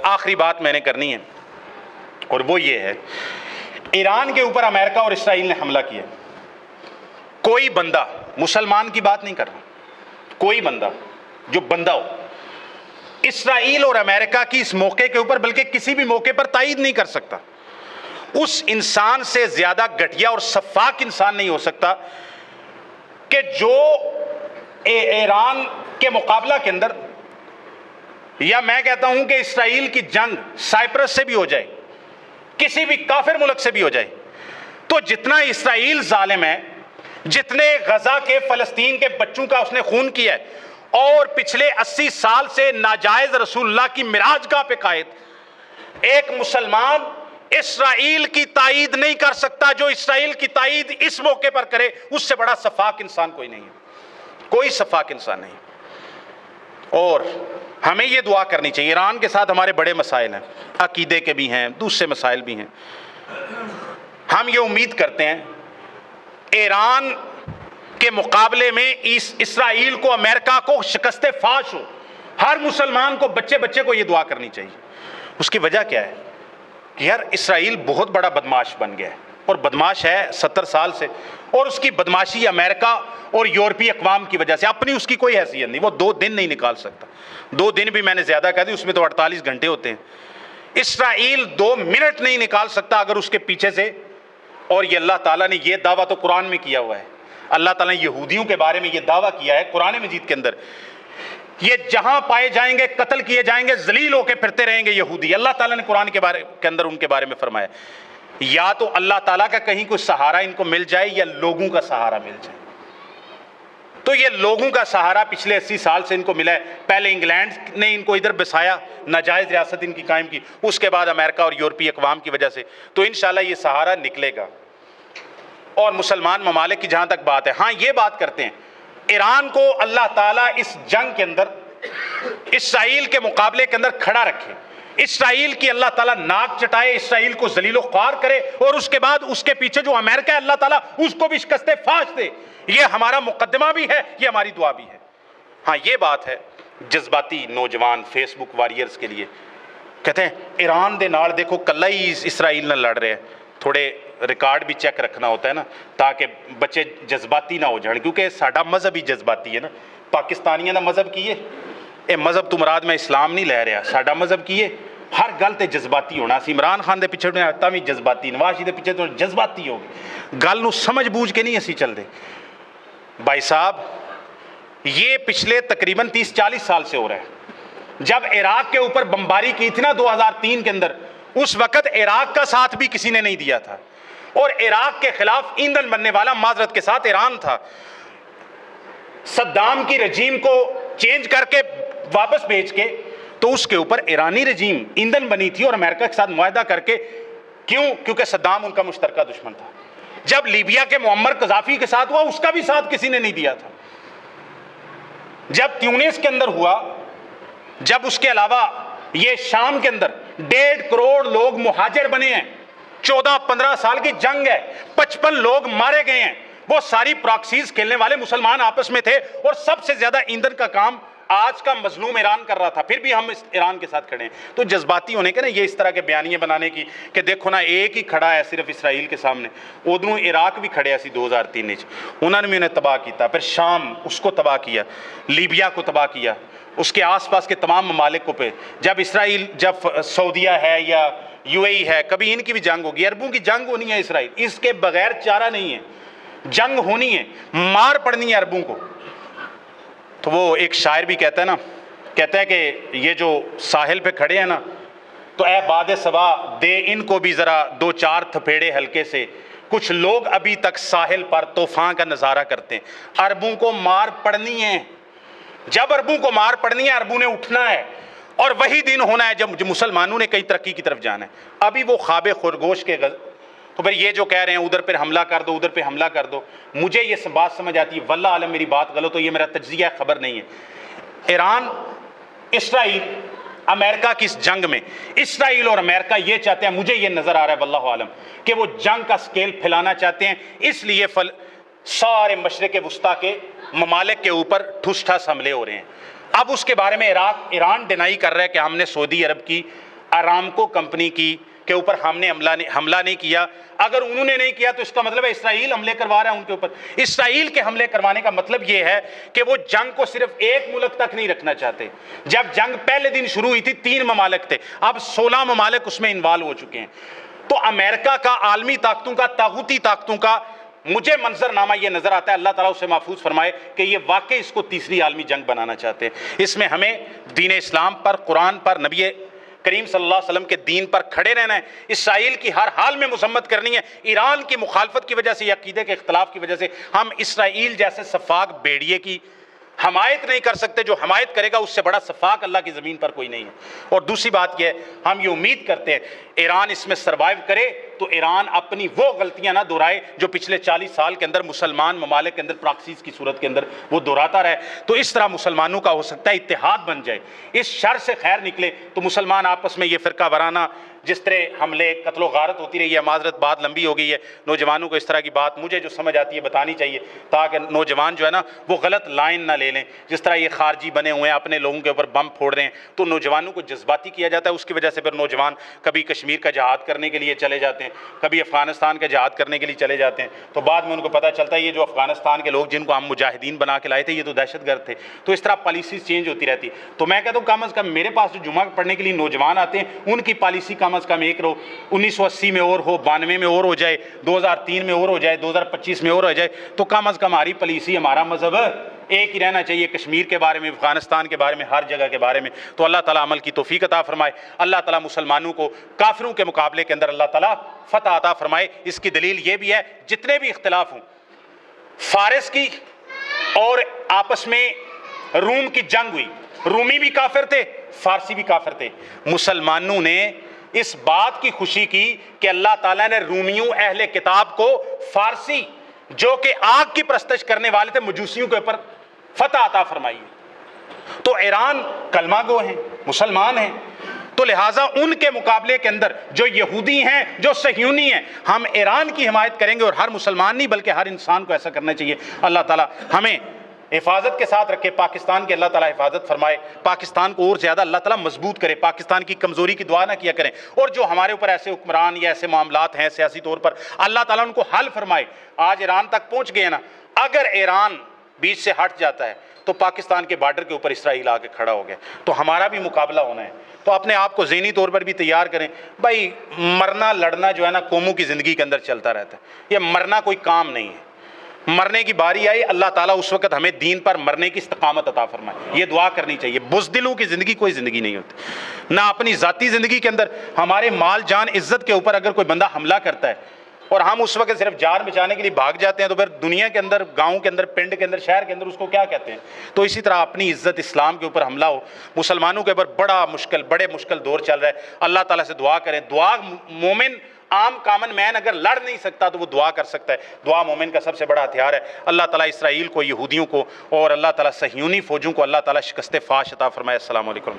آخری بات میں نے کرنی ہے اور وہ یہ ہے، ایران کے اوپر امریکہ اور اسرائیل نے حملہ کیا۔ کوئی بندہ، مسلمان کی بات نہیں کر رہا، کوئی بندہ جو بندہ ہو اسرائیل اور امریکہ کی اس موقع کے اوپر، بلکہ کسی بھی موقع پر تائید نہیں کر سکتا۔ اس انسان سے زیادہ گھٹیا اور سفاک انسان نہیں ہو سکتا کہ جو ایران کے مقابلہ کے اندر، یا میں کہتا ہوں کہ اسرائیل کی جنگ سائپرس سے بھی ہو جائے، کسی بھی کافر ملک سے بھی ہو جائے، تو جتنا اسرائیل ظالم ہے، جتنے غزہ کے فلسطین کے بچوں کا اس نے خون کیا ہے، اور پچھلے 80 سال سے ناجائز رسول اللہ کی معراج گاہ پہ قائد، ایک مسلمان اسرائیل کی تائید نہیں کر سکتا۔ جو اسرائیل کی تائید اس موقع پر کرے، اس سے بڑا سفاک انسان کوئی نہیں ہے، کوئی سفاک انسان نہیں۔ اور ہمیں یہ دعا کرنی چاہیے، ایران کے ساتھ ہمارے بڑے مسائل ہیں، عقیدے کے بھی ہیں، دوسرے مسائل بھی ہیں۔ ہم یہ امید کرتے ہیں ایران کے مقابلے میں اسرائیل کو، امریکہ کو شکست فاش ہو۔ ہر مسلمان کو، بچے بچے کو یہ دعا کرنی چاہیے۔ اس کی وجہ کیا ہے کہ یار اسرائیل بہت بڑا بدماش بن گیا ہے، اور بدماش ہے 70 سال سے، اور اس کی بدماشی امریکہ اور یورپی اقوام کی وجہ سے، اپنی اس کی کوئی حیثیت نہیں۔ وہ 2 دن نہیں نکال سکتا، 2 دن بھی میں نے زیادہ کہہ دی، اس میں تو 48 گھنٹے ہوتے ہیں۔ اسرائیل 2 منٹ نہیں نکال سکتا اگر اس کے پیچھے سے، اور یہ اللہ تعالیٰ نے یہ دعویٰ تو قرآن میں کیا ہوا ہے، اللہ تعالیٰ نے یہودیوں کے بارے میں یہ دعویٰ کیا ہے قرآن مجید کے اندر، یہ جہاں پائے جائیں گے قتل کیے جائیں گے، ذلیل ہو کے پھرتے رہیں گے یہودی۔ اللہ تعالیٰ نے قرآن کے اندر ان کے بارے میں فرمایا، یا تو اللہ تعالیٰ کا کہیں کوئی سہارا ان کو مل جائے، یا لوگوں کا سہارا مل جائے۔ تو یہ لوگوں کا سہارا پچھلے 80 سال سے ان کو ملا ہے۔ پہلے انگلینڈ نے ان کو ادھر بسایا، ناجائز ریاست ان کی قائم کی، اس کے بعد امریکہ اور یورپی اقوام کی وجہ سے۔ تو انشاءاللہ یہ سہارا نکلے گا۔ اور مسلمان ممالک کی جہاں تک بات ہے، ہاں یہ بات کرتے ہیں، ایران کو اللہ تعالیٰ اس جنگ کے اندر اسرائیل کے مقابلے کے اندر کھڑا رکھے، اسرائیل کی اللہ تعالیٰ ناک چٹائے، اسرائیل کو ذلیل و خوار کرے، اور اس کے بعد اس کے پیچھے جو امریکہ ہے اللہ تعالیٰ اس کو بھی شکست فاش دے۔ یہ ہمارا مقدمہ بھی ہے، یہ ہماری دعا بھی ہے۔ ہاں یہ بات ہے جذباتی نوجوان فیس بک واریئرز کے لیے، کہتے ہیں ایران دے نال دیکھو کلا ہی اسرائیل نہ لڑ رہے ہیں، تھوڑے ریکارڈ بھی چیک رکھنا ہوتا ہے نا، تاکہ بچے جذباتی نہ ہو جائیں، کیونکہ ساڈا مذہب ہی جذباتی ہے نا۔ پاکستانیاں دا مذہب کی ہے، اے مذہب تو مراد میں اسلام نہیں لے رہا، ساڈا مذہب کی ہے ہر گل تے جذباتی ہونا۔ سی عمران خان دے پیچھے تا بھی جذباتی، نواز شریف دے پیچھے تو جذباتی ہو گئی، گل نو سمجھ بوجھ کے نہیں اسی چل دے۔ بھائی صاحب یہ پچھلے تقریباً 30-40 سال سے ہو رہا ہے۔ جب عراق کے اوپر بمباری کی تھی نا 2003 کے اندر، اس وقت عراق کا ساتھ بھی کسی نے نہیں دیا تھا، اور عراق کے خلاف ایندھن بننے والا معذرت کے ساتھ ایران تھا۔ صدام کی رجیم کو چینج کر کے واپس بھیج کے، تو اس کے اوپر ایرانی رجیم ایندھن بنی تھی، اور امریکہ کے ساتھ معاہدہ کر کے، کیوں؟ کیونکہ صدام ان کا مشترکہ دشمن تھا۔ جب لیبیا کے معمر قذافی کے ساتھ ہوا، اس کا بھی ساتھ کسی نے نہیں دیا تھا۔ جب تیونس کے اندر ہوا، جب اس کے علاوہ یہ شام کے اندر 1.5 کروڑ لوگ مہاجر بنے ہیں، 14-15 سال کی جنگ ہے، 55 لوگ مارے گئے ہیں، وہ ساری پراکسیز کھیلنے والے مسلمان آپس میں تھے، اور سب سے زیادہ ایندھن کا کام آج کا مظلوم ایران کر رہا تھا، پھر بھی ہم اس ایران کے ساتھ کھڑے ہیں۔ تو جذباتی ہونے کے نا یہ اس طرح کے بیانیے بنانے کی کہ دیکھو نا ایک ہی کھڑا ہے صرف اسرائیل کے سامنے، ادھروں عراق بھی کھڑے سی 2003 انہوں نے بھی انہیں تباہ کیتا، پھر شام اس کو تباہ کیا، لیبیا کو تباہ کیا، اس کے آس پاس کے تمام ممالک کو پہ، جب اسرائیل، جب سعودیہ ہے یا UAE ہے، کبھی ان کی بھی جنگ ہوگی، عربوں کی جنگ ہونی ہے اسرائیل، اس کے بغیر چارہ نہیں ہے، جنگ ہونی ہے، مار پڑنی ہے عربوں کو۔ تو وہ ایک شاعر بھی کہتا ہے نا، کہتا ہے کہ یہ جو ساحل پہ کھڑے ہیں نا، تو اے باد صبا دے ان کو بھی ذرا 2-4 تھپیڑے ہلکے سے، کچھ لوگ ابھی تک ساحل پر طوفان کا نظارہ کرتے ہیں۔ عربوں کو مار پڑنی ہے، جب عربوں کو مار پڑنی ہے، عربوں نے اٹھنا ہے، اور وہی دن ہونا ہے جب مسلمانوں نے کئی ترقی کی طرف جانا ہے۔ ابھی وہ خواب خرگوش کے تو پھر یہ جو کہہ رہے ہیں ادھر پہ حملہ کر دو، ادھر پہ حملہ کر دو، مجھے یہ بات سمجھ آتی ہے، واللہ عالم میری بات غلط ہو، یہ میرا تجزیہ خبر نہیں ہے۔ ایران، اسرائیل، امریکہ کی اس جنگ میں اسرائیل اور امریکہ یہ چاہتے ہیں، مجھے یہ نظر آ رہا ہے واللہ عالم، کہ وہ جنگ کا سکیل پھیلانا چاہتے ہیں، اس لیے سارے مشرق وسطیٰ کے ممالک کے اوپر ٹھوس ٹھاس حملے ہو رہے ہیں۔ اب اس کے بارے میں ایران ڈینائی کر رہا ہے کہ ہم نے سعودی عرب کی ارامکو کمپنی کے اوپر ہم نے حملہ نہیں کیا. اگر انہوں نے نہیں کیا تو اس کا مطلب ہے اسرائیل حملے کروا رہا ہے ان کے اوپر. اسرائیل کے حملے کروانے کا مطلب یہ ہے کہ وہ جنگ کو صرف ایک ملک تک نہیں رکھنا چاہتے. جب جنگ پہلے دن شروع ہوئی تھی 3 ممالک تھے, اب 16 ممالک اس میں انوالو ہو چکے ہیں. تو امریکہ کا, عالمی طاقتوں کا, طاغوتی طاقتوں کا مجھے منظرنامہ یہ نظر آتا ہے, اللہ تعالیٰ اسے محفوظ فرمائے, کہ یہ واقعی اس کو تیسری عالمی جنگ بنانا چاہتے ہیں. اس میں ہمیں دین اسلام پر, قرآن پر, نبی کریم صلی اللہ علیہ وسلم کے دین پر کھڑے رہنا ہے. اسرائیل کی ہر حال میں مذمت کرنی ہے. ایران کی مخالفت کی وجہ سے یا عقیدے کے اختلاف کی وجہ سے ہم اسرائیل جیسے سفاک بھیڑیے کی حمایت نہیں کر سکتے. جو حمایت کرے گا اس سے بڑا سفاک اللہ کی زمین پر کوئی نہیں ہے. اور دوسری بات یہ ہے, ہم یہ امید کرتے ہیں ایران اس میں سروائیو کرے تو ایران اپنی وہ غلطیاں نہ دہرائے جو پچھلے 40 سال کے اندر مسلمان ممالک کے اندر پراکسیز کی صورت کے اندر وہ دہراتا رہے. تو اس طرح مسلمانوں کا ہو سکتا ہے اتحاد بن جائے, اس شر سے خیر نکلے, تو مسلمان آپس میں یہ فرقہ وارانہ جس طرح حملے, قتل و غارت ہوتی رہی ہے. معذرت بات لمبی ہو گئی ہے, نوجوانوں کو اس طرح کی بات مجھے جو سمجھ آتی ہے بتانی چاہیے, تاکہ نوجوان جو ہے نا وہ غلط لائن نہ لے لیں. جس طرح یہ خارجی بنے ہوئے ہیں اپنے لوگوں کے اوپر بم پھوڑ رہے ہیں, تو نوجوانوں کو جذباتی کیا جاتا ہے. اس کی وجہ سے پھر نوجوان کبھی کشمیر کا جہاد کرنے کے لیے چلے جاتے ہیں, کبھی افغانستان کا جہاد کرنے کے لیے چلے جاتے ہیں. تو بعد میں ان کو پتہ چلتا ہے یہ جو افغانستان کے لوگ جن کو ہم مجاہدین بنا کے لائے تھے یہ تو دہشت گرد تھے. تو اس طرح پالیسیز چینج ہوتی رہتی. تو میں کہتا ہوں کم از کم میرے پاس جو جمعہ پڑھنے کے لیے نوجوان آتے ہیں ان کی پالیسی کم از کم ایک رہو, 1980 میں اور ہو, 92 میں اور ہو جائے, 2003 میں اور ہو جائے, 2025 میں اور ہو جائے, تو کم از کم ہماری پالیسی, ہمارا مذہب ایک ہی رہنا چاہیے, کشمیر کے بارے میں, افغانستان کے بارے میں, ہر جگہ کے بارے میں. تو اللہ تعالیٰ عمل کی توفیق عطا فرمائے. اللہ تعالیٰ مسلمانوں کو کافروں کے مقابلے کے اندر اللہ تعالیٰ فتح عطا فرمائے. اس کی دلیل یہ بھی ہے جتنے بھی اختلاف ہوں, فارس کی اور آپس میں روم کی جنگ ہوئی, رومی بھی کافر تھے, فارسی بھی کافر تھے. مسلمانوں نے اس بات کی خوشی کی کہ اللہ تعالیٰ نے رومیوں اہل کتاب کو, فارسی جو کہ آگ کی پرستش کرنے والے تھے, مجوسیوں کے اوپر فتح عطا فرمائی. تو ایران کلمہ گو ہیں, مسلمان ہیں, تو لہٰذا ان کے مقابلے کے اندر جو یہودی ہیں, جو صہیونی ہیں, ہم ایران کی حمایت کریں گے. اور ہر مسلمان نہیں بلکہ ہر انسان کو ایسا کرنا چاہیے. اللہ تعالیٰ ہمیں حفاظت کے ساتھ رکھے, پاکستان کی اللہ تعالیٰ حفاظت فرمائے, پاکستان کو اور زیادہ اللہ تعالیٰ مضبوط کرے, پاکستان کی کمزوری کی دعا نہ کیا کریں. اور جو ہمارے اوپر ایسے حکمران یا ایسے معاملات ہیں سیاسی طور پر, اللہ تعالیٰ ان کو حل فرمائے. آج ایران تک پہنچ گئے نا, اگر ایران بیچ سے ہٹ جاتا ہے تو پاکستان کے بارڈر کے اوپر اسرائیل آ کے کھڑا ہو گیا, تو ہمارا بھی مقابلہ ہونا ہے. تو اپنے آپ کو ذہنی طور پر بھی تیار کریں. بھائی مرنا لڑنا جو ہے نا قوموں کی زندگی کے اندر چلتا رہتا ہے, یہ مرنا کوئی کام نہیں ہے. مرنے کی باری آئی, اللہ تعالیٰ اس وقت ہمیں دین پر مرنے کی استقامت عطا فرمائے. یہ دعا کرنی چاہیے. بزدلوں کی زندگی کوئی زندگی نہیں ہوتی. نہ اپنی ذاتی زندگی کے اندر ہمارے مال جان عزت کے اوپر اگر کوئی بندہ حملہ کرتا ہے اور ہم اس وقت صرف جان بچانے کے لیے بھاگ جاتے ہیں, تو پھر دنیا کے اندر, گاؤں کے اندر, پنڈ کے اندر, شہر کے اندر اس کو کیا کہتے ہیں. تو اسی طرح اپنی عزت اسلام کے اوپر حملہ ہو, مسلمانوں کے اوپر بڑے مشکل دور چل رہا ہے. اللہ تعالیٰ سے دعا کریں. دعا مومن, عام کامن مین اگر لڑ نہیں سکتا تو وہ دعا کر سکتا ہے. دعا مومن کا سب سے بڑا ہتھیار ہے. اللہ تعالیٰ اسرائیل کو, یہودیوں کو اور اللہ تعالیٰ صہیونی فوجوں کو اللہ تعالیٰ شکست فاش عطا فرمائے. السلام علیکم.